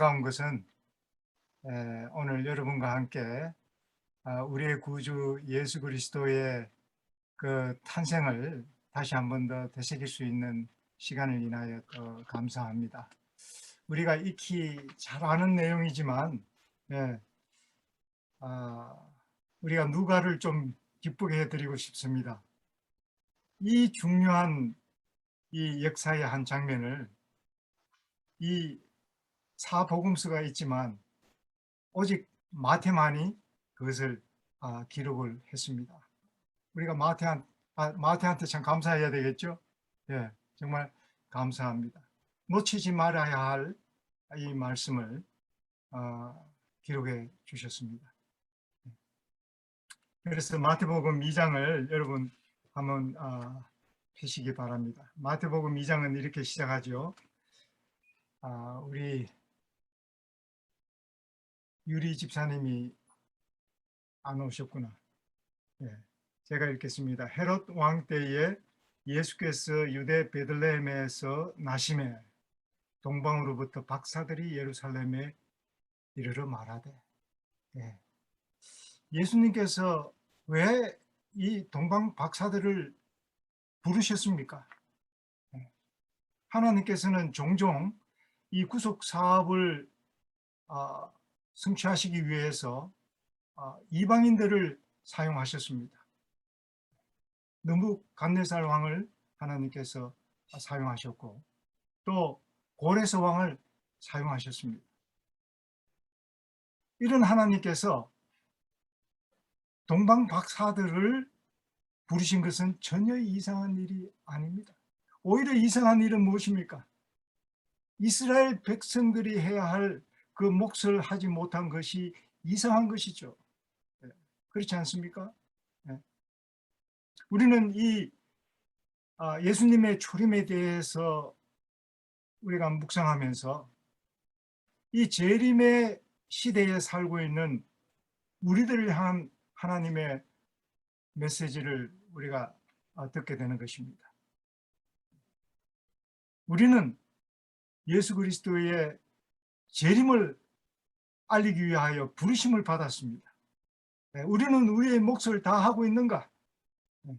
반가운 것은 오늘 여러분과 함께 우리의 구주 예수 그리스도의 그 탄생을 다시 한 번 더 되새길 수 있는 시간을 인하여 감사합니다. 우리가 익히 잘 아는 내용이지만 우리가 누가를 좀 기쁘게 해드리고 싶습니다. 이 중요한 이 역사의 한 장면을 이 사복음서가 있지만 오직 마태만이 그것을 기록을 했습니다. 우리가 마태한테 참 감사해야 되겠죠? 예, 정말 감사합니다. 놓치지 말아야 할 이 말씀을 기록해 주셨습니다. 그래서 마태복음 2장을 여러분 한번 펴시기 바랍니다. 마태복음 2장은 이렇게 시작하죠. 우리 유리 집사님이 안 오셨구나. 예, 제가 읽겠습니다. 헤롯 왕 때에 예수께서 유대 베들레헴에서 나심에 동방으로부터 박사들이 예루살렘에 이르러 말하되. 예수님께서 왜 이 동방 박사들을 부르셨습니까? 하나님께서는 종종 이 구속 사업을 성취하시기 위해서 이방인들을 사용하셨습니다. 느부갓네살 왕을 하나님께서 사용하셨고 또 고레스 왕을 사용하셨습니다. 이런 하나님께서 동방 박사들을 부르신 것은 전혀 이상한 일이 아닙니다. 오히려 이상한 일은 무엇입니까? 이스라엘 백성들이 해야 할 그 몫을 하지 못한 것이 이상한 것이죠. 그렇지 않습니까? 우리는 이 예수님의 초림에 대해서 우리가 묵상하면서 이 재림의 시대에 살고 있는 우리들을 향한 하나님의 메시지를 우리가 듣게 되는 것입니다. 우리는 예수 그리스도의 재림을 알리기 위하여 부르심을 받았습니다. 우리는 우리의 몫을 다 하고 있는가?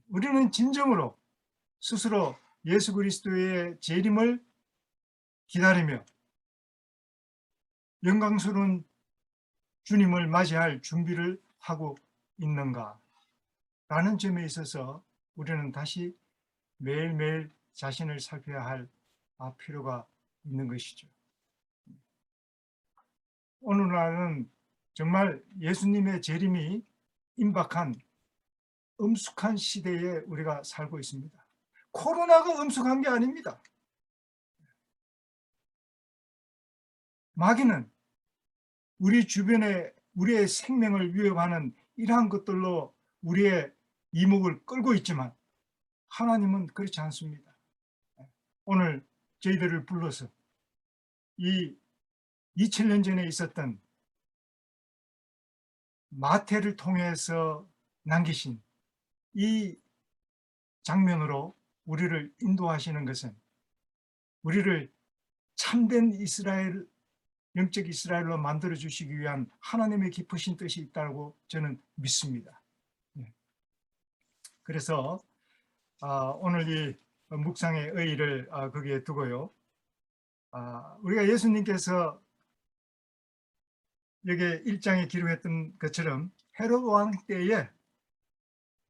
우리는 진정으로 스스로 예수 그리스도의 재림을 기다리며 영광스러운 주님을 맞이할 준비를 하고 있는가? 라는 점에 있어서 우리는 다시 매일매일 자신을 살펴야 할 필요가 있는 것이죠. 오늘날은 정말 예수님의 재림이 임박한 엄숙한 시대에 우리가 살고 있습니다. 코로나가 엄숙한 게 아닙니다. 마귀는 우리 주변에 우리의 생명을 위협하는 이러한 것들로 우리의 이목을 끌고 있지만 하나님은 그렇지 않습니다. 오늘 저희들을 불러서 이 2000년 전에 있었던 마태를 통해서 남기신 이 장면으로 우리를 인도하시는 것은 우리를 참된 이스라엘, 영적 이스라엘로 만들어 주시기 위한 하나님의 깊으신 뜻이 있다고 저는 믿습니다. 그래서 오늘 이 묵상의 의의를 거기에 두고요. 우리가 예수님께서 여기 1장에 기록했던 것처럼 헤롯 왕 때에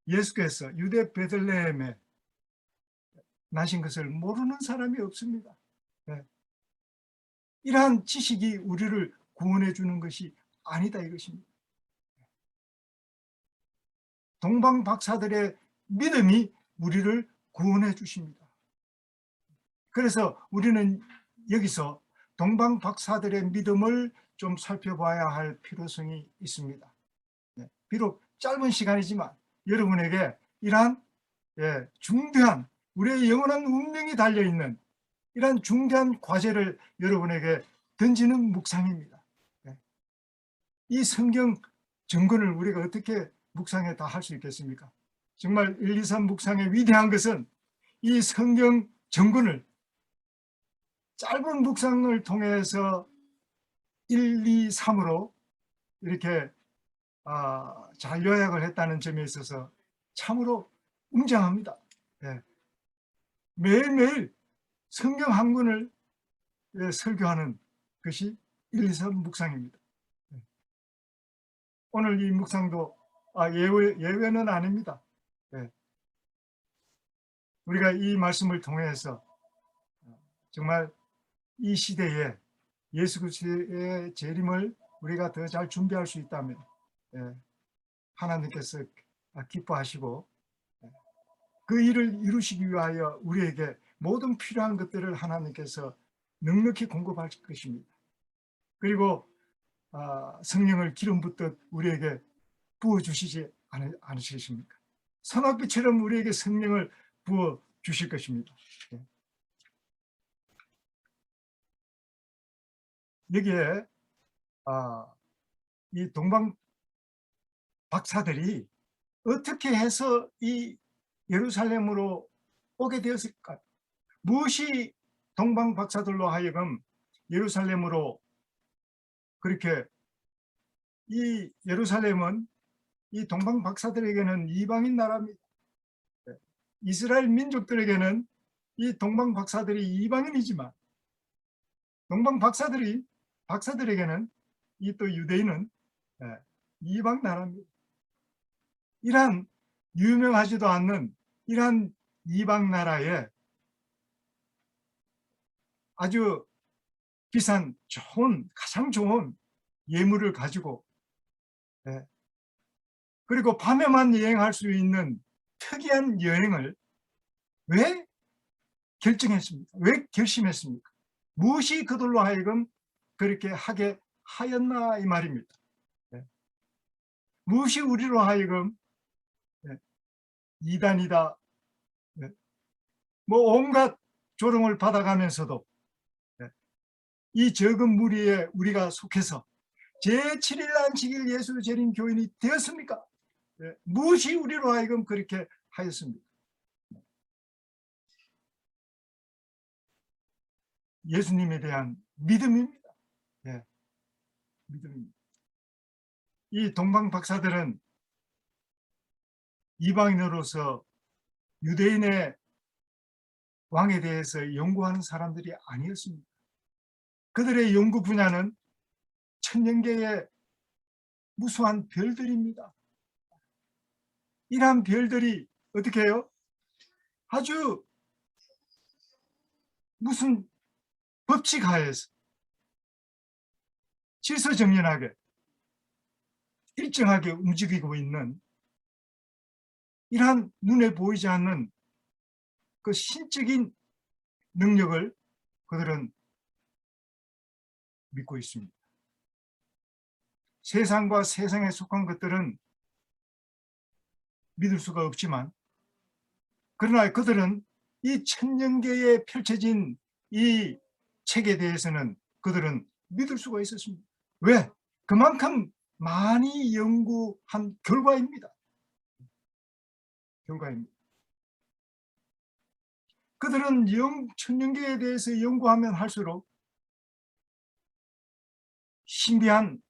예수께서 유대 베들레헴에 나신 것을 모르는 사람이 없습니다. 이러한 지식이 우리를 구원해 주는 것이 아니다 이것입니다. 동방 박사들의 믿음이 우리를 구원해 주십니다. 그래서 우리는 여기서 동방 박사들의 믿음을 좀 살펴봐야 할 필요성이 있습니다. 비록 짧은 시간이지만 여러분에게 이러한 중대한 우리의 영원한 운명이 달려있는 이러한 중대한 과제를 여러분에게 던지는 묵상입니다. 이 성경 정근을 우리가 어떻게 묵상에 다 할 수 있겠습니까? 정말 1, 2, 3 묵상의 위대한 것은 이 성경 정근을 짧은 묵상을 통해서 1, 2, 3으로 이렇게 잘 요약을 했다는 점에 있어서 참으로 웅장합니다. 예. 매일매일 성경 한 권을 설교하는 것이 1, 2, 3 묵상입니다. 예. 오늘 이 묵상도 예외는 아닙니다. 예. 우리가 이 말씀을 통해서 정말 이 시대에 예수 그리스도의 재림을 우리가 더 잘 준비할 수 있다면 하나님께서 기뻐하시고 그 일을 이루시기 위하여 우리에게 모든 필요한 것들을 하나님께서 넉넉히 공급할 것입니다. 그리고 성령을 기름 붓듯 우리에게 부어주시지 않으시겠습니까? 선악비처럼 우리에게 성령을 부어주실 것입니다. 여기에 이 동방 박사들이 어떻게 해서 이 예루살렘으로 오게 되었을까? 무엇이 동방 박사들로 하여금 예루살렘으로 그렇게, 이 예루살렘은 이 동방 박사들에게는 이방인 나라입니다. 이스라엘 민족들에게는 이 동방 박사들이 이방인이지만 동방 박사들에게는 이 또 유대인은 이방 나라입니다. 이러한 유명하지도 않는 이러한 이방 나라에 아주 비싼 가장 좋은 예물을 가지고 그리고 밤에만 여행할 수 있는 특이한 여행을 왜 결정했습니까? 왜 결심했습니까? 무엇이 그들로 하여금 그렇게 하게 하였나 이 말입니다. 무엇이 우리로 하여금 이단이다 뭐 온갖 조롱을 받아가면서도 이 적은 무리에 우리가 속해서 제7일 안식일 예수 재림 교인이 되었습니까? 무엇이 우리로 하여금 그렇게 하였습니까? 예수님에 대한 믿음입니다. 믿음입니다. 이 동방 박사들은 이방인으로서 유대인의 왕에 대해서 연구하는 사람들이 아니었습니다. 그들의 연구 분야는 천년계의 무수한 별들입니다. 이러한 별들이 어떻게 해요? 아주 무슨 법칙 하에서 질서정연하게 일정하게 움직이고 있는 이러한 눈에 보이지 않는 그 신적인 능력을 그들은 믿고 있습니다. 세상과 세상에 속한 것들은 믿을 수가 없지만 그러나 그들은 이 천년계에 펼쳐진 이 책에 대해서는 그들은 믿을 수가 있었습니다. 왜? 그만큼 많이 연구한 결과입니다. 그들은 천년계에 대해서 연구하면 할수록 신비한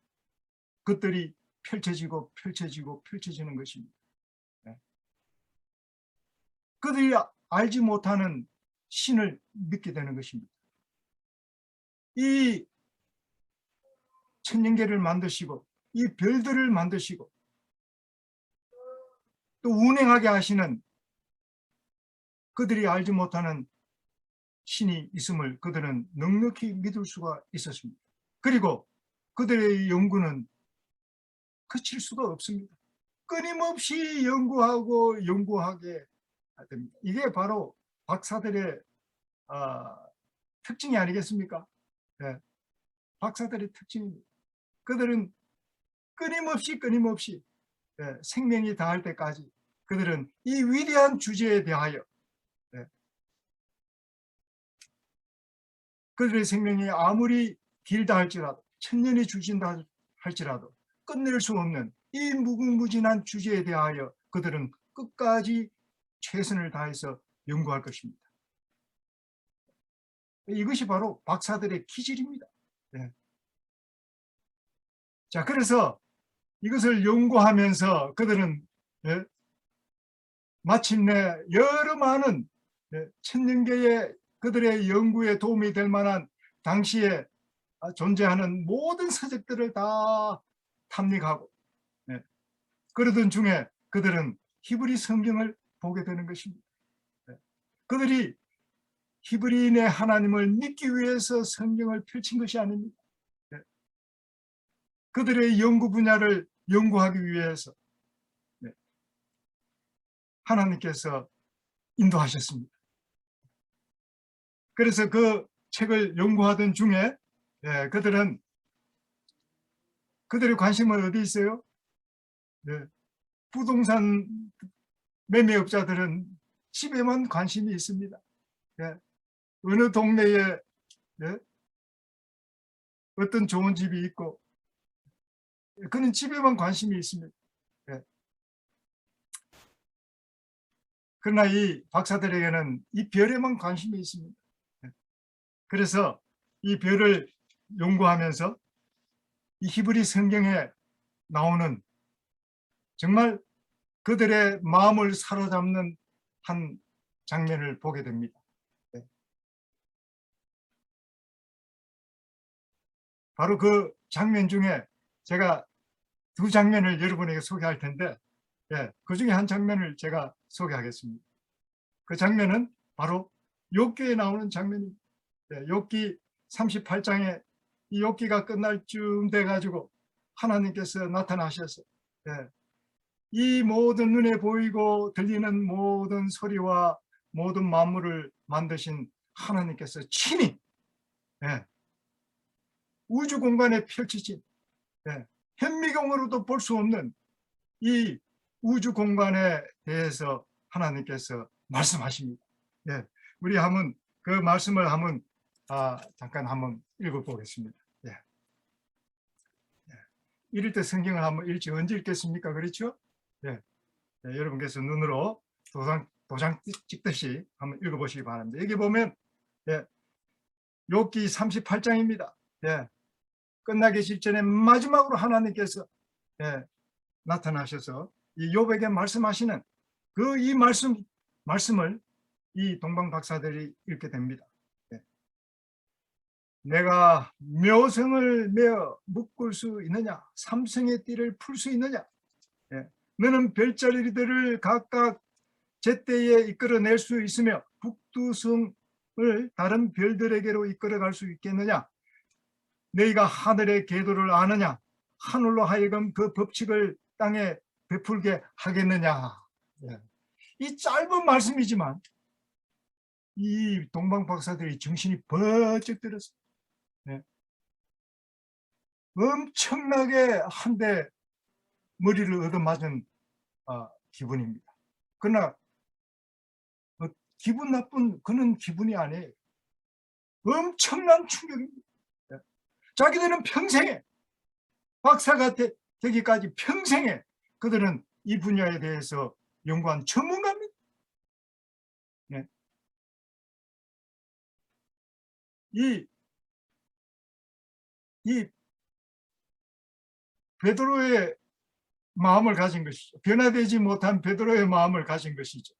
것들이 펼쳐지는 것입니다. 그들이 알지 못하는 신을 믿게 되는 것입니다. 이 천년계를 만드시고 이 별들을 만드시고 또 운행하게 하시는 그들이 알지 못하는 신이 있음을 그들은 넉넉히 믿을 수가 있었습니다. 그리고 그들의 연구는 그칠 수가 없습니다. 끊임없이 연구하고 연구하게 됩니다. 이게 바로 박사들의 특징이 아니겠습니까? 네. 박사들의 특징입니다. 그들은 끊임없이 생명이 다할 때까지 그들은 이 위대한 주제에 대하여 그들의 생명이 아무리 길다 할지라도 천년이 주신다 할지라도 끝낼 수 없는 이 무궁무진한 주제에 대하여 그들은 끝까지 최선을 다해서 연구할 것입니다. 이것이 바로 박사들의 기질입니다. 자, 그래서 이것을 연구하면서 그들은 예, 마침내 여러 많은 천년계의 그들의 연구에 도움이 될 만한 당시에 존재하는 모든 서적들을 다 탐닉하고 그러던 중에 그들은 히브리 성경을 보게 되는 것입니다. 그들이 히브리인의 하나님을 믿기 위해서 성경을 펼친 것이 아닙니다. 그들의 연구 분야를 연구하기 위해서 하나님께서 인도하셨습니다. 그래서 그 책을 연구하던 중에 그들의 관심은 어디 있어요? 부동산 매매업자들은 집에만 관심이 있습니다. 어느 동네에 어떤 좋은 집이 있고 그는 집에만 관심이 있습니다. 그러나 이 박사들에게는 이 별에만 관심이 있습니다. 그래서 이 별을 연구하면서 이 히브리 성경에 나오는 정말 그들의 마음을 사로잡는 한 장면을 보게 됩니다. 바로 그 장면 중에 제가 두 장면을 여러분에게 소개할 텐데 그 중에 한 장면을 제가 소개하겠습니다. 그 장면은 바로 욥기에 나오는 장면입니다. 욥기 38장에 이 욥기가 끝날 쯤 돼가지고 하나님께서 나타나셔서 이 모든 눈에 보이고 들리는 모든 소리와 모든 만물을 만드신 하나님께서 친히 우주 공간에 펼치신 현미경으로도 볼 수 없는 이 우주 공간에 대해서 하나님께서 말씀하십니다. 우리 한번 그 말씀을 한번 잠깐 한번 읽어보겠습니다. 이럴 때 성경을 한번 읽지 언제 읽겠습니까? 그렇죠? 여러분께서 눈으로 도장 찍듯이 한번 읽어보시기 바랍니다. 여기 보면 욥기 38장입니다. 끝나기 직전에 마지막으로 하나님께서 나타나셔서 이 욥에게 말씀하시는 이 말씀을 이 동방 박사들이 읽게 됩니다. 내가 묘성을 메어 묶을 수 있느냐? 삼성의 띠를 풀 수 있느냐? 너는 별자리들을 각각 제때에 이끌어낼 수 있으며 북두성을 다른 별들에게로 이끌어갈 수 있겠느냐? 너희가 하늘의 궤도를 아느냐? 하늘로 하여금 그 법칙을 땅에 베풀게 하겠느냐? 이 짧은 말씀이지만 이 동방 박사들이 정신이 번쩍 들었어요. 엄청나게 한 대 머리를 얻어맞은 기분입니다. 그러나 기분 나쁜 그런 기분이 아니에요. 엄청난 충격입니다. 자기들은 평생에 박사가 되기까지 평생에 그들은 이 분야에 대해서 연구한 전문가입니다. 이 베드로의 마음을 가진 것이죠. 변화되지 못한 베드로의 마음을 가진 것이죠.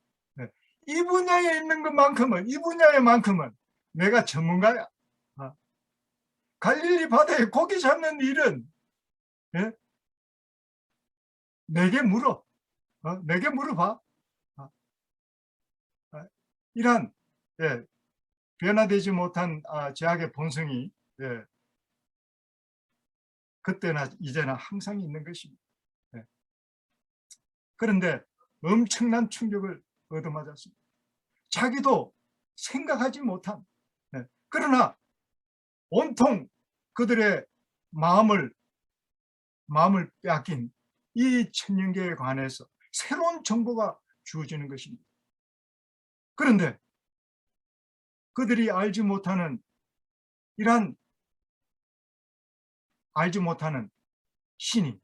이 분야에 있는 것만큼은 이 분야에만큼은 내가 전문가야. 갈릴리 바다에 고기 잡는 일은 내게 물어. 내게 물어봐. 이런 변화되지 못한 제약의 본성이 그때나 이제나 항상 있는 것입니다. 그런데 엄청난 충격을 얻어맞았습니다. 자기도 생각하지 못한 그러나 온통 그들의 마음을 빼앗긴 이 천년계에 관해서 새로운 정보가 주어지는 것입니다. 그런데 그들이 알지 못하는 신이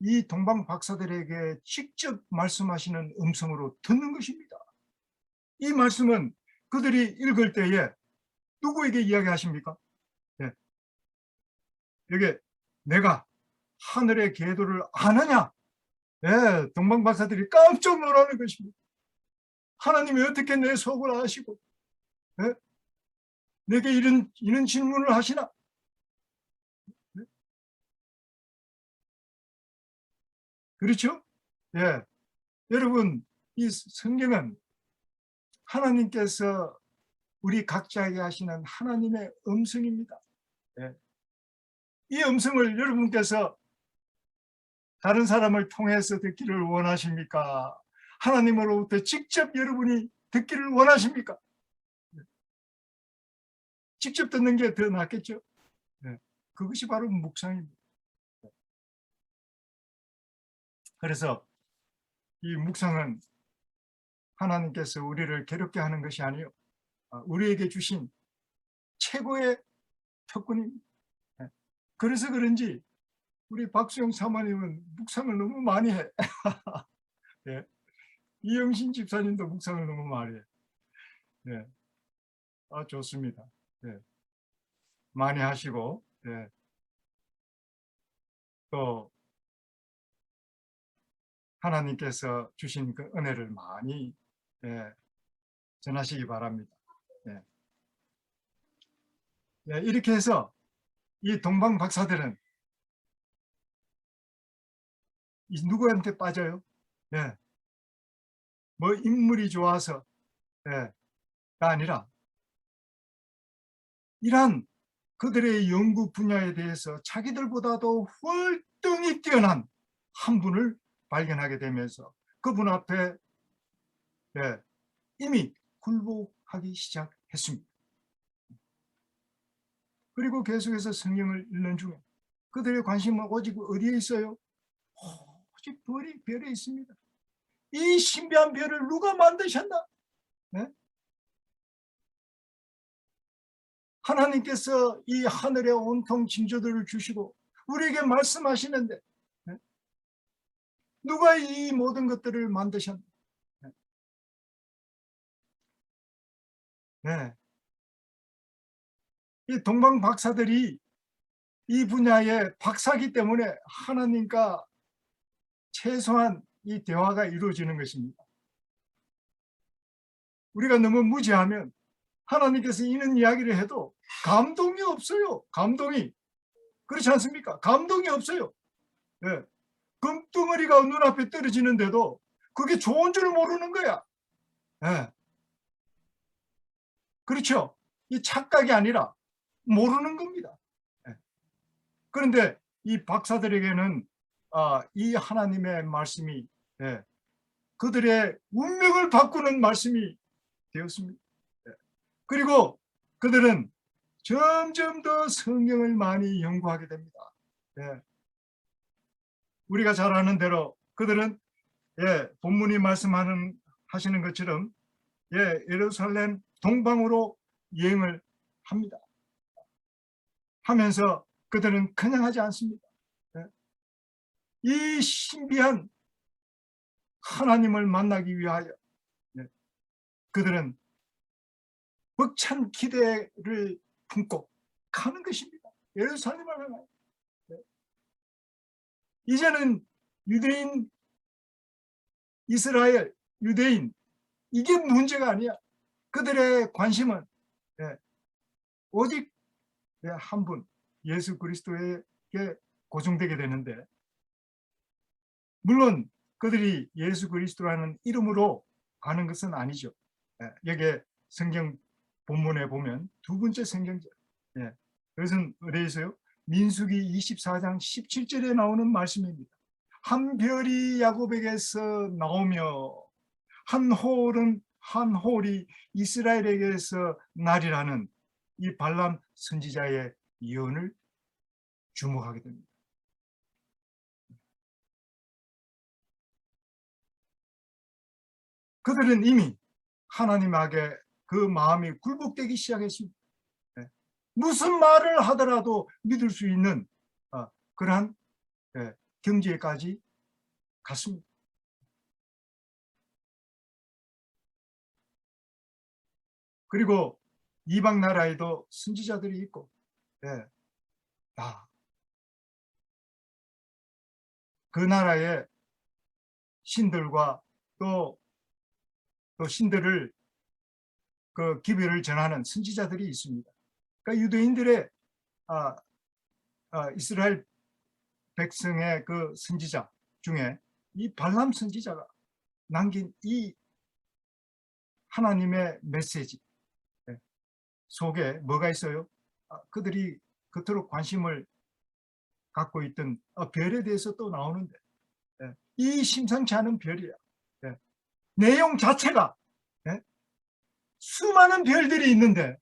이 동방 박사들에게 직접 말씀하시는 음성으로 듣는 것입니다. 이 말씀은 그들이 읽을 때에 누구에게 이야기하십니까? 여기 내가 하늘의 계도를 아느냐? 예, 동방박사들이 깜짝 놀라는 것입니다. 하나님이 어떻게 내 속을 아시고, 예? 내게 이런 질문을 하시나? 예? 그렇죠? 예. 여러분, 이 성경은 하나님께서 우리 각자에게 하시는 하나님의 음성입니다. 예. 이 음성을 여러분께서 다른 사람을 통해서 듣기를 원하십니까? 하나님으로부터 직접 여러분이 듣기를 원하십니까? 직접 듣는 게 더 낫겠죠? 네. 그것이 바로 묵상입니다. 그래서 이 묵상은 하나님께서 우리를 괴롭게 하는 것이 아니요, 우리에게 주신 최고의 특권입니다. 네. 그래서 그런지 우리 박수영 사모님은 묵상을 너무 많이 해. 네. 이영신 집사님도 묵상을 너무 많이 해. 네. 좋습니다. 네. 많이 하시고, 네. 또 하나님께서 주신 그 은혜를 많이, 네, 전하시기 바랍니다. 네. 네, 이렇게 해서 이 동방 박사들은 누구한테 빠져요? 네. 뭐 인물이 좋아서, 네, 가 아니라 이러한 그들의 연구 분야에 대해서 자기들보다도 월등히 뛰어난 한 분을 발견하게 되면서 그분 앞에, 네, 이미 굴복하기 시작했습니다. 그리고 계속해서 성경을 읽는 중에 그들의 관심은 오직 어디에 있어요? 오직 별에 있습니다. 이 신비한 별을 누가 만드셨나? 네? 하나님께서 이 하늘의 온통 징조들을 주시고 우리에게 말씀하시는데, 네? 누가 이 모든 것들을 만드셨나? 네. 이 동방 박사들이 이 분야의 박사기 때문에 하나님과 최소한 이 대화가 이루어지는 것입니다. 우리가 너무 무지하면 하나님께서 이런 이야기를 해도 감동이 없어요. 감동이. 그렇지 않습니까? 감동이 없어요. 네. 금덩어리가 눈앞에 떨어지는데도 그게 좋은 줄 모르는 거야. 네. 그렇죠? 이 착각이 아니라 모르는 겁니다. 네. 그런데 이 박사들에게는 이 하나님의 말씀이, 네, 그들의 운명을 바꾸는 말씀이 되었습니다. 네. 그리고 그들은 점점 더 성경을 많이 연구하게 됩니다. 네. 우리가 잘 아는 대로 그들은, 예, 본문이 하시는 것처럼, 예, 예루살렘 동방으로 여행을 합니다. 하면서 그들은 그냥 하지 않습니다. 예. 이 신비한 하나님을 만나기 위하여, 예, 그들은 벅찬 기대를 품고 가는 것입니다. 예루살렘을 향하여. 예. 이제는 유대인, 이스라엘, 유대인, 이게 문제가 아니야. 그들의 관심은, 예, 오직 한 분, 예수 그리스도에게 고정되게 되는데, 물론 그들이 예수 그리스도라는 이름으로 가는 것은 아니죠. 여기에 성경 본문에 보면 두 번째 성경절, 그것은 어디에 있어요? 민수기 24장 17절에 나오는 말씀입니다. 한 별이 야곱에게서 나오며 한 홀이 이스라엘에게서 나리라는 이 발람 선지자의 예언을 주목하게 됩니다. 그들은 이미 하나님에게 그 마음이 굴복되기 시작했습니다. 무슨 말을 하더라도 믿을 수 있는 그러한 경지에까지 갔습니다. 그리고 이방 나라에도 선지자들이 있고, 그 나라의 신들과 또 신들을 그 기별을 전하는 선지자들이 있습니다. 그러니까 유대인들의 이스라엘 백성의 그 선지자 중에 이 발람 선지자가 남긴 이 하나님의 메시지 속에 뭐가 있어요? 그들이 그토록 관심을 갖고 있던 별에 대해서 또 나오는데, 이 심상치 않은 별이야. 내용 자체가 수많은 별들이 있는데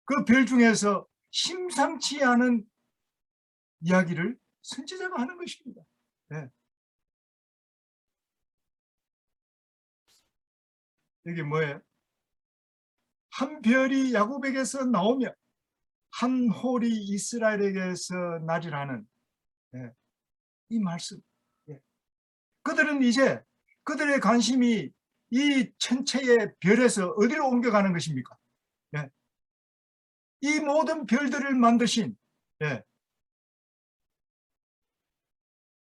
그 별 중에서 심상치 않은 이야기를 선지자가 하는 것입니다. 여기 뭐예요? 한 별이 야곱에게서 나오며 한 홀이 이스라엘에게서 나리라는 이 말씀. 그들은 이제 그들의 관심이 이 천체의 별에서 어디로 옮겨가는 것입니까? 이 모든 별들을 만드신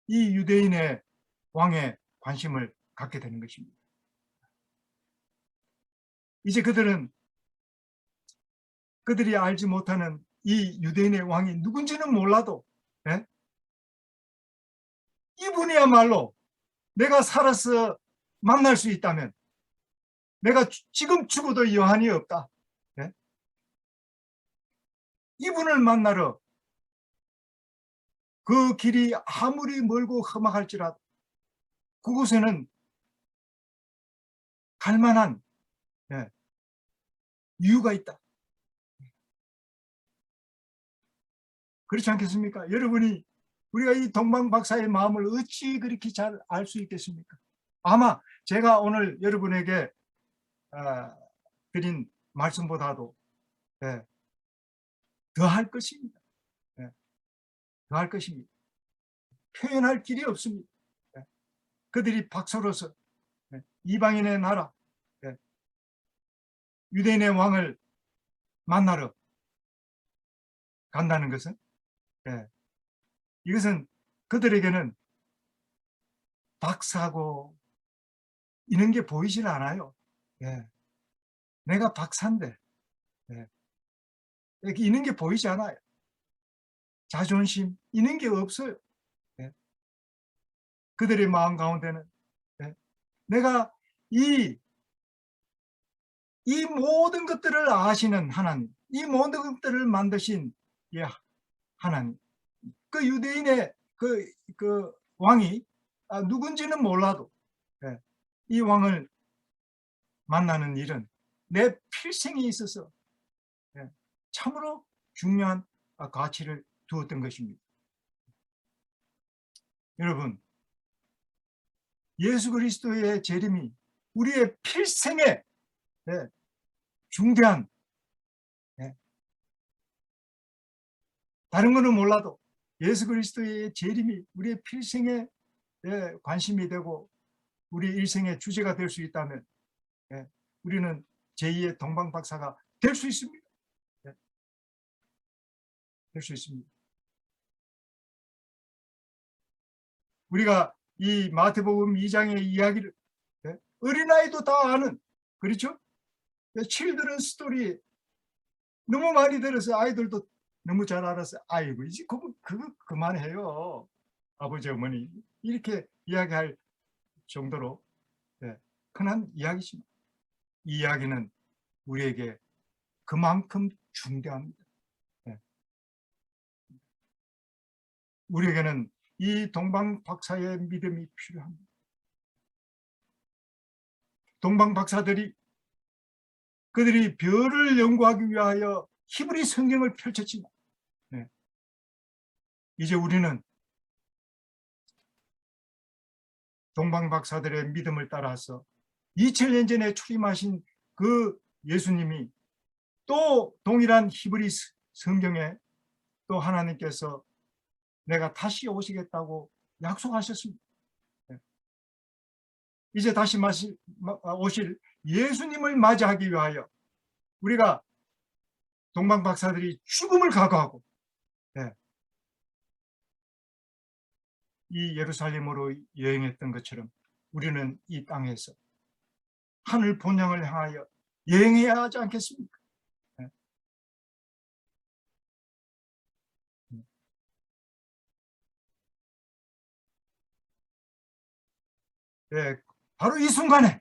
이 유대인의 왕에 관심을 갖게 되는 것입니다. 이제 그들이 알지 못하는 이 유대인의 왕이 누군지는 몰라도 이분이야말로 내가 살아서 만날 수 있다면 내가 지금 죽어도 여한이 없다. 이분을 만나러 그 길이 아무리 멀고 험악할지라도 그곳에는 갈 만한 이유가 있다. 그렇지 않겠습니까? 여러분이 우리가 이 동방 박사의 마음을 어찌 그렇게 잘 알 수 있겠습니까? 아마 제가 오늘 여러분에게 드린 말씀보다도 더할 것입니다. 더할 것입니다. 표현할 길이 없습니다. 그들이 박사로서 이방인의 나라 유대인의 왕을 만나러 간다는 것은 이것은 그들에게는 박사고 이런 게 보이질 않아요. 내가 박사인데 이렇게 이런 게 보이지 않아요. 자존심 이런 게 없어요. 그들의 마음 가운데는 내가 이 모든 것들을 아시는 하나님, 이 모든 것들을 만드신 하나님, 그 유대인의 그 왕이 누군지는 몰라도 이 왕을 만나는 일은 내 필생에 있어서 참으로 중요한 가치를 두었던 것입니다. 여러분, 예수 그리스도의 재림이 우리의 필생에 중대한, 다른 거는 몰라도 예수 그리스도의 재림이 우리의 필생에 관심이 되고 우리 일생의 주제가 될 수 있다면 우리는 제2의 동방 박사가 될 수 있습니다. 될 수 있습니다. 우리가 이 마태복음 2장의 이야기를 어린아이도 다 아는, 그렇죠? 칠드런 스토리 너무 많이 들어서 아이들도 너무 잘 알아서 아이고 이제 그거 그만해요. 아버지 어머니 이렇게 이야기할 정도로 흔한 이야기지만 이 이야기는 우리에게 그만큼 중대합니다. 우리에게는 이 동방 박사의 믿음이 필요합니다. 동방 박사들이 그들이 별을 연구하기 위하여 히브리 성경을 펼쳤지만 이제 우리는 동방 박사들의 믿음을 따라서 2000년 전에 출임하신 그 예수님이 또 동일한 히브리 성경에 또 하나님께서 내가 다시 오시겠다고 약속하셨습니다. 이제 다시 오실 예수님을 맞이하기 위하여 우리가 동방 박사들이 죽음을 각오하고 이 예루살렘으로 여행했던 것처럼 우리는 이 땅에서 하늘 본향을 향하여 여행해야 하지 않겠습니까? 예, 바로 이 순간에,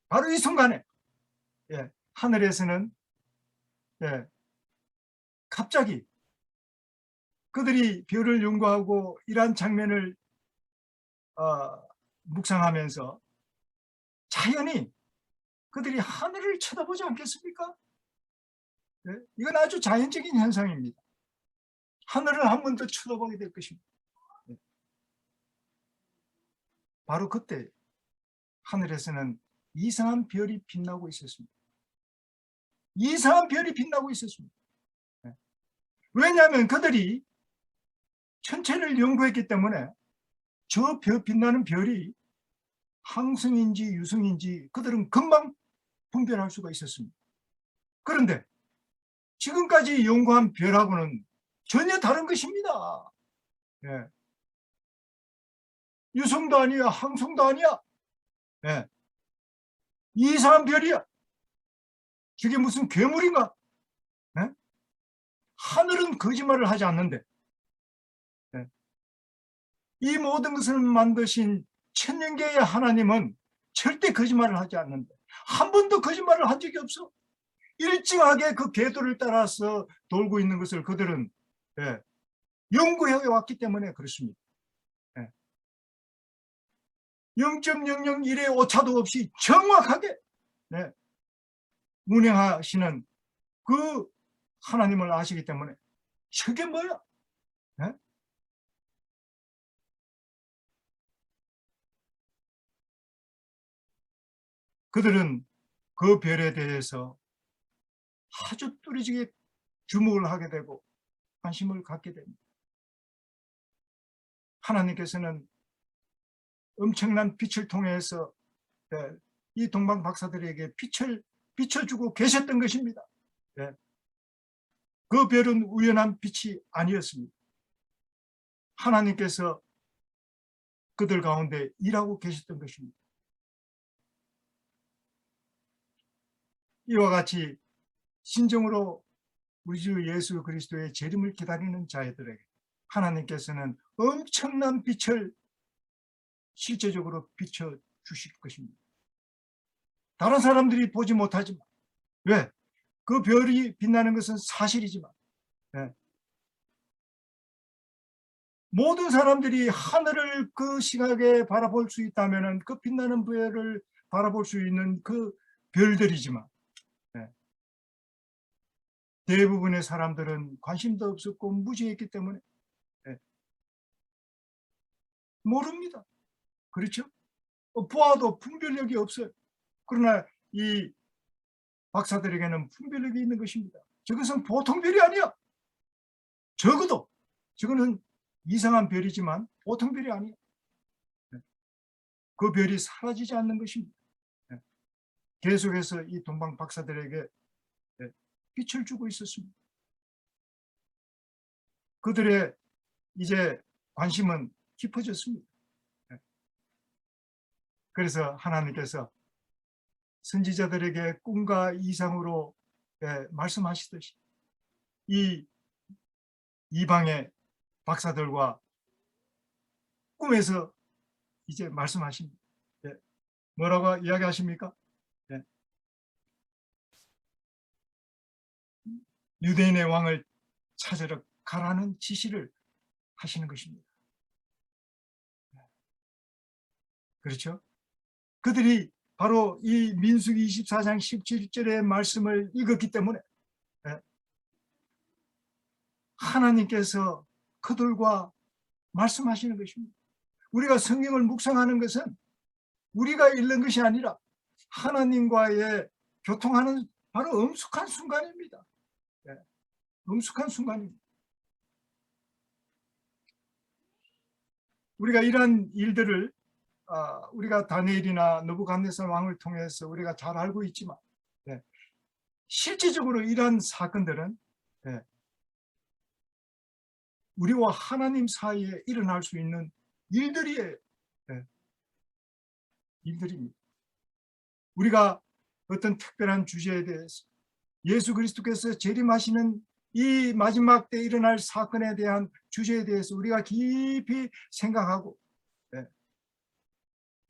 바로 이 순간에, 예, 하늘에서는, 예, 갑자기 그들이 별을 연구하고 이러한 장면을 묵상하면서 자연히 그들이 하늘을 쳐다보지 않겠습니까? 예, 이건 아주 자연적인 현상입니다. 하늘을 한 번 더 쳐다보게 될 것입니다. 예, 바로 그때 하늘에서는 이상한 별이 빛나고 있었습니다. 이상한 별이 빛나고 있었습니다. 예, 왜냐하면 그들이 천체를 연구했기 때문에 저 빛나는 별이 항성인지 유성인지 그들은 금방 분별할 수가 있었습니다. 그런데 지금까지 연구한 별하고는 전혀 다른 것입니다. 예. 유성도 아니야, 항성도 아니야. 예. 이상한 별이야. 저게 무슨 괴물인가? 예? 하늘은 거짓말을 하지 않는데, 예. 이 모든 것을 만드신 천년계의 하나님은 절대 거짓말을 하지 않는데, 한 번도 거짓말을 한 적이 없어. 일정하게 그 궤도를 따라서 돌고 있는 것을 그들은, 예, 연구해 왔기 때문에 그렇습니다. 예. 0.001의 오차도 없이 정확하게, 예, 운행하시는 그 하나님을 아시기 때문에 저게 뭐야? 예? 그들은 그 별에 대해서 아주 뚜렷하게 주목을 하게 되고 관심을 갖게 됩니다. 하나님께서는 엄청난 빛을 통해서, 예, 이 동방 박사들에게 빛을 비춰주고 계셨던 것입니다. 예. 그 별은 우연한 빛이 아니었습니다. 하나님께서 그들 가운데 일하고 계셨던 것입니다. 이와 같이 신정으로 우리 주 예수 그리스도의 재림을 기다리는 자들에게 하나님께서는 엄청난 빛을 실제적으로 비춰주실 것입니다. 다른 사람들이 보지 못하지만, 왜? 그 별이 빛나는 것은 사실이지만, 네, 모든 사람들이 하늘을 그 시각에 바라볼 수 있다면 그 빛나는 별을 바라볼 수 있는 그 별들이지만, 네, 대부분의 사람들은 관심도 없었고 무지했기 때문에, 네, 모릅니다. 그렇죠? 보아도 분별력이 없어요. 그러나 이 박사들에게는 분별력이 있는 것입니다. 저것은 보통 별이 아니야. 적어도 저거는 이상한 별이지만 보통 별이 아니야. 그 별이 사라지지 않는 것입니다. 계속해서 이 동방 박사들에게 빛을 주고 있었습니다. 그들의 이제 관심은 깊어졌습니다. 그래서 하나님께서 선지자들에게 꿈과 이상으로 말씀하시듯이 이 이방의 박사들과 꿈에서 이제 말씀하십니다. 뭐라고 이야기하십니까? 유대인의 왕을 찾으러 가라는 지시를 하시는 것입니다. 그렇죠? 그들이 바로 이 민수기 24장 17절의 말씀을 읽었기 때문에 하나님께서 그들과 말씀하시는 것입니다. 우리가 성경을 묵상하는 것은 우리가 읽는 것이 아니라 하나님과의 교통하는 바로 엄숙한 순간입니다. 엄숙한 순간입니다. 우리가 이러한 일들을 우리가 다니엘이나 느부갓네살 왕을 통해서 우리가 잘 알고 있지만, 실질적으로 이러한 사건들은 우리와 하나님 사이에 일어날 수 있는 일들이에요. 예, 일들입니다. 우리가 어떤 특별한 주제에 대해서 예수 그리스도께서 재림하시는 이 마지막 때 일어날 사건에 대한 주제에 대해서 우리가 깊이 생각하고, 예,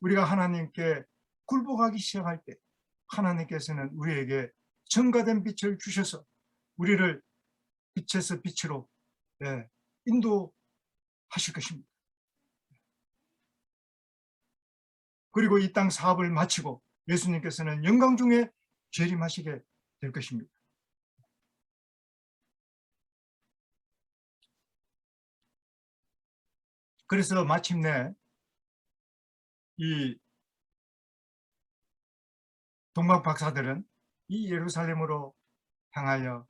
우리가 하나님께 굴복하기 시작할 때 하나님께서는 우리에게 증거된 빛을 주셔서 우리를 빛에서 빛으로, 예, 인도하실 것입니다. 그리고 이 땅 사업을 마치고 예수님께서는 영광 중에 재림하시게 될 것입니다. 그래서 마침내 이 동방 박사들은 이 예루살렘으로 향하여,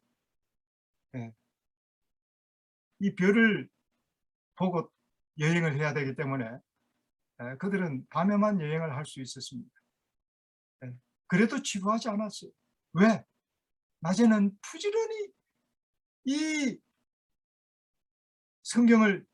예, 이 별을 보고 여행을 해야 되기 때문에, 예, 그들은 밤에만 여행을 할 수 있었습니다. 예, 그래도 지루하지 않았어요. 왜? 낮에는 부지런히 이 성경을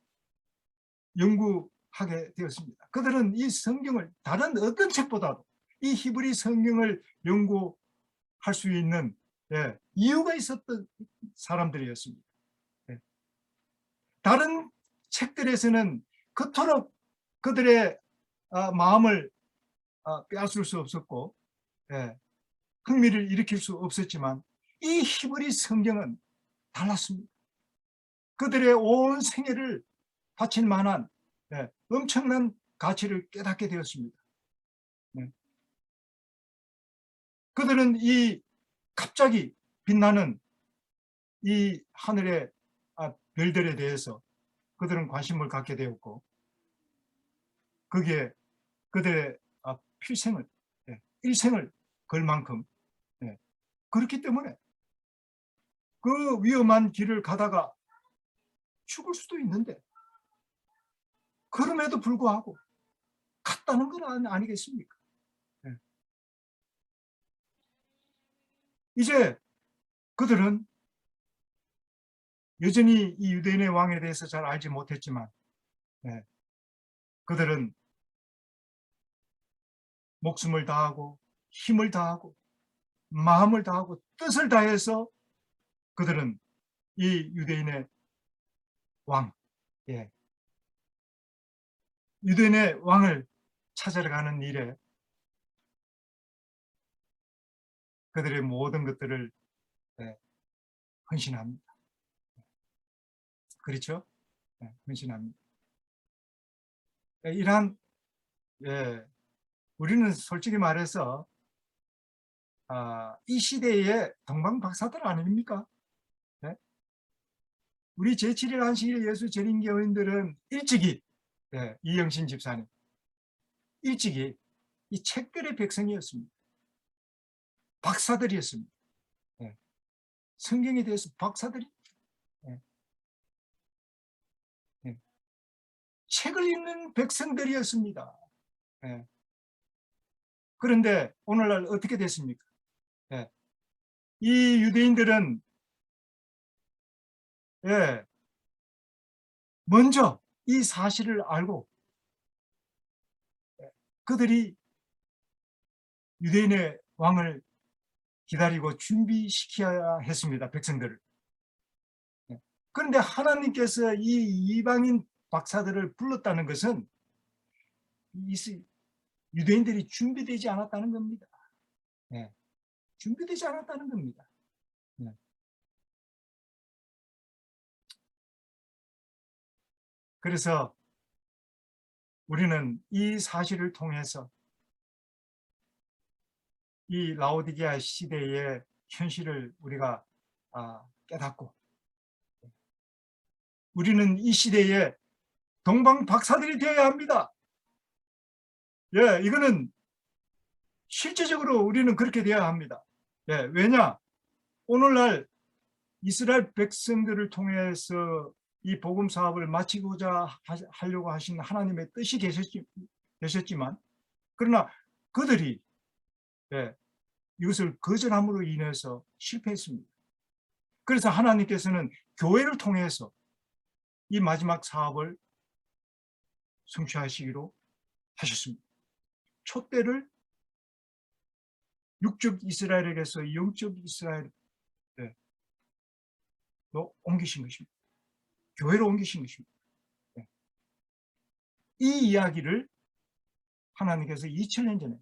연구하게 되었습니다. 그들은 이 성경을 다른 어떤 책보다도 이 히브리 성경을 연구할 수 있는, 예, 이유가 있었던 사람들이었습니다. 예. 다른 책들에서는 그토록 그들의 마음을 빼앗을 수 없었고, 예, 흥미를 일으킬 수 없었지만 이 히브리 성경은 달랐습니다. 그들의 온 생애를 바칠 만한, 예, 엄청난 가치를 깨닫게 되었습니다. 네. 그들은 이 갑자기 빛나는 이 하늘의 별들에 대해서 그들은 관심을 갖게 되었고, 거기에 그들의 필생을, 예, 일생을 걸 만큼, 예, 그렇기 때문에 그 위험한 길을 가다가 죽을 수도 있는데 그럼에도 불구하고 갔다는 건 아니겠습니까? 예. 이제 그들은 여전히 이 유대인의 왕에 대해서 잘 알지 못했지만, 예, 그들은 목숨을 다하고 힘을 다하고 마음을 다하고 뜻을 다해서 그들은 이 유대인의 왕, 예, 유대인의 왕을 찾아러 가는 일에 그들의 모든 것들을, 예, 헌신합니다. 그렇죠? 예, 헌신합니다. 예, 이러한, 예, 우리는 솔직히 말해서 이 시대의 동방 박사들 아닙니까? 예? 우리 제7일 안식일 예수 재림교인들은 일찍이, 예, 이영신 집사님 일찍이 이 책들의 백성이었습니다. 박사들이었습니다. 예. 성경에 대해서 박사들이, 예. 예. 책을 읽는 백성들이었습니다. 예. 그런데 오늘날 어떻게 됐습니까? 예. 이 유대인들은, 예, 먼저 이 사실을 알고, 예, 그들이 유대인의 왕을 기다리고 준비시켜야 했습니다. 백성들을. 예. 그런데 하나님께서 이 이방인 박사들을 불렀다는 것은 유대인들이 준비되지 않았다는 겁니다. 예. 준비되지 않았다는 겁니다. 예. 그래서 우리는 이 사실을 통해서 이 라오디게아 시대의 현실을 우리가 깨닫고, 우리는 이 시대에 동방 박사들이 되어야 합니다. 예, 이거는 실제적으로 우리는 그렇게 되어야 합니다. 예, 왜냐? 오늘날 이스라엘 백성들을 통해서 이 복음 사업을 마치고자 하려고 하신 하나님의 뜻이 계셨지만, 그러나 그들이, 예, 이것을 거절함으로 인해서 실패했습니다. 그래서 하나님께서는 교회를 통해서 이 마지막 사업을 성취하시기로 하셨습니다. 촛대를 육적 이스라엘에게서 영적 이스라엘로 옮기신 것입니다. 교회로 옮기신 것입니다. 이 이야기를 하나님께서 2000년 전에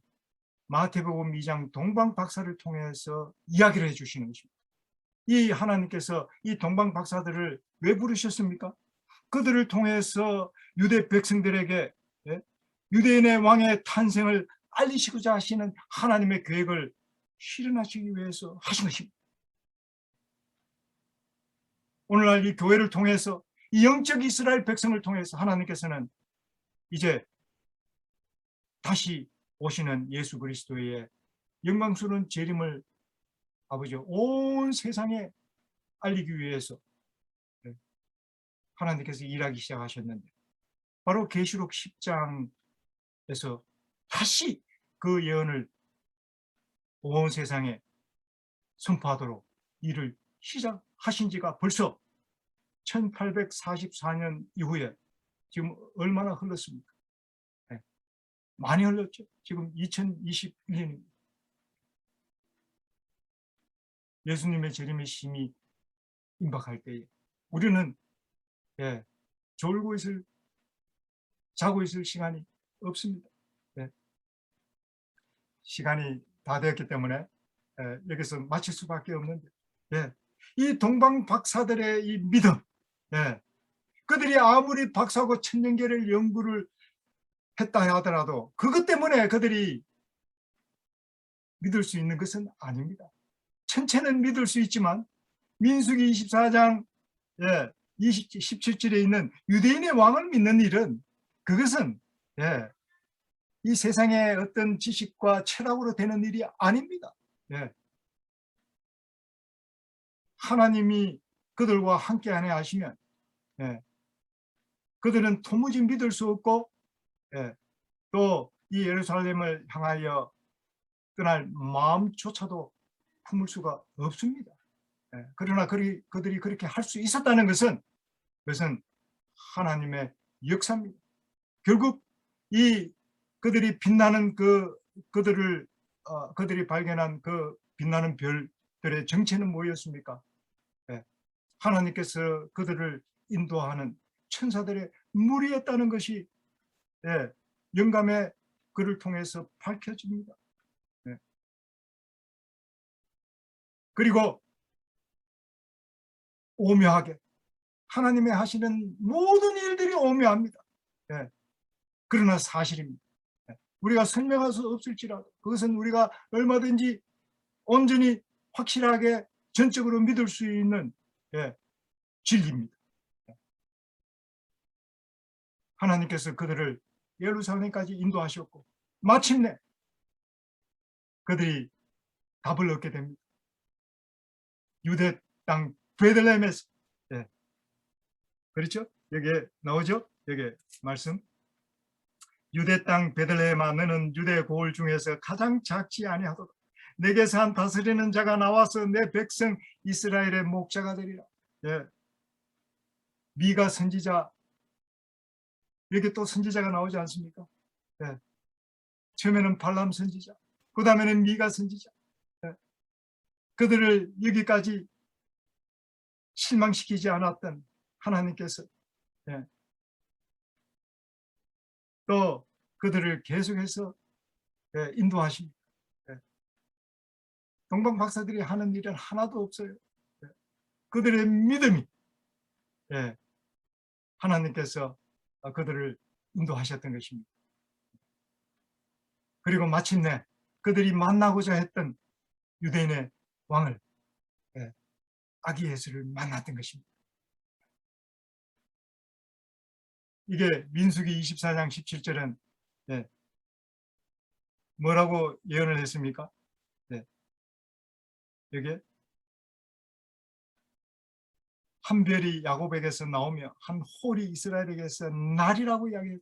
마태복음 2장 동방박사를 통해서 이야기를 해주시는 것입니다. 이 하나님께서 이 동방박사들을 왜 부르셨습니까? 그들을 통해서 유대 백성들에게 유대인의 왕의 탄생을 알리시고자 하시는 하나님의 계획을 실현하시기 위해서 하신 것입니다. 오늘날 이 교회를 통해서 이 영적 이스라엘 백성을 통해서 하나님께서는 이제 다시 오시는 예수 그리스도의 영광스러운 재림을 아버지 온 세상에 알리기 위해서 하나님께서 일하기 시작하셨는데 바로 계시록 10장에서 다시 그 예언을 온 세상에 선포하도록 일을 시작하신 지가 벌써 1844년 이후에 지금 얼마나 흘렀습니까? 많이 흘렀죠. 지금 2021년입니다. 예수님의 재림의 심히 임박할 때에 우리는 졸고 있을, 자고 있을 시간이 없습니다. 시간이 다 되었기 때문에 여기서 마칠 수밖에 없는데 이 동방 박사들의 이 믿음, 그들이 아무리 박사고 천년계를 연구를 했다 하더라도 그것 때문에 그들이 믿을 수 있는 것은 아닙니다. 천체는 믿을 수 있지만 민수기 24장 17절에 있는 유대인의 왕을 믿는 일은 그것은 이 세상의 어떤 지식과 철학으로 되는 일이 아닙니다. 하나님이 그들과 함께 하네 하시면 그들은 도무지 믿을 수 없고 또 이 예루살렘을 향하여 떠날 마음조차도 품을 수가 없습니다. 그러나 그들이 그렇게 할 수 있었다는 것은 그것은 하나님의 역사입니다. 결국 이 그들이 빛나는 그들이 발견한 그 빛나는 별들의 정체는 뭐였습니까? 하나님께서 그들을 인도하는 천사들의 무리였다는 것이 영감의 글을 통해서 밝혀집니다. 그리고 오묘하게 하나님의 하시는 모든 일들이 오묘합니다. 그러나 사실입니다. 우리가 설명할 수 없을지라도 그것은 우리가 얼마든지 온전히 확실하게 전적으로 믿을 수 있는 진리입니다. 하나님께서 그들을 예루살렘까지 인도하셨고 마침내 그들이 답을 얻게 됩니다. 유대 땅 베들레헴에서. 그렇죠? 여기에 나오죠? 여기 말씀. 유대 땅 베들레헴아 너는 유대 고을 중에서 가장 작지 아니하도다. 내게서 한 다스리는 자가 나와서 내 백성 이스라엘의 목자가 되리라. 미가 선지자, 여기 또 선지자가 나오지 않습니까? 처음에는 발람 선지자, 그 다음에는 미가 선지자. 그들을 여기까지 실망시키지 않았던 하나님께서 또 그들을 계속해서 인도하십니다. 동방 박사들이 하는 일은 하나도 없어요. 그들의 믿음이 하나님께서 그들을 인도하셨던 것입니다. 그리고 마침내 그들이 만나고자 했던 유대인의 왕을 아기 예수를 만났던 것입니다. 이게 민수기 24장 17절은 뭐라고 예언을 했습니까? 여기에 한 별이 야곱에게서 나오며 한 홀이 이스라엘에게서 날이라고 이야기해요.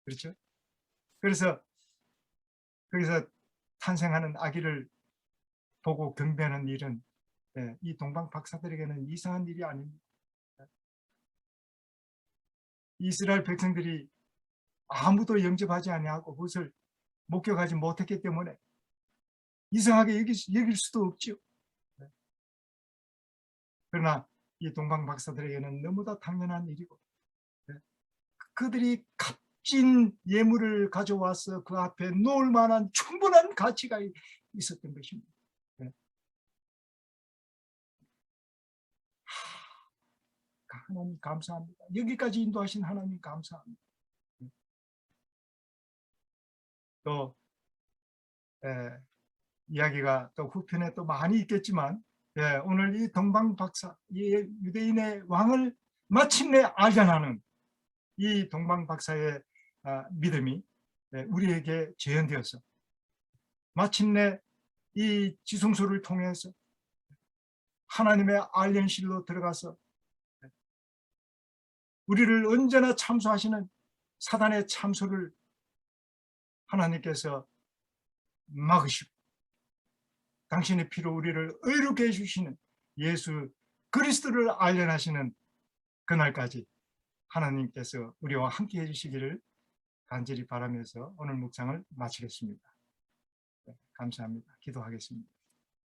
그렇죠? 그래서 거기서 탄생하는 아기를 보고 경배하는 일은 이 동방 박사들에게는 이상한 일이 아닙니다. 이스라엘 백성들이 아무도 영접하지 아니하고 그것을 목격하지 못했기 때문에 이상하게 여길 수도 없죠. 그러나 이 동방 박사들에게는 너무나 당연한 일이고, 그들이 값진 예물을 가져와서 그 앞에 놓을 만한 충분한 가치가 있었던 것입니다. 하나님 감사합니다. 여기까지 인도하신 하나님 감사합니다. 또 이야기가 또 후편에 또 많이 있겠지만, 오늘 이 동방 박사, 이 유대인의 왕을 마침내 알견하는 이 동방 박사의 믿음이 우리에게 재현되어서 마침내 이 지성소를 통해서 하나님의 알견실로 들어가서 우리를 언제나 참소하시는 사단의 참소를 하나님께서 막으시고 당신의 피로 우리를 의롭게 해주시는 예수 그리스도를 알견하시는 그날까지 하나님께서 우리와 함께 해주시기를 간절히 바라면서 오늘 묵상을 마치겠습니다. 감사합니다. 기도하겠습니다.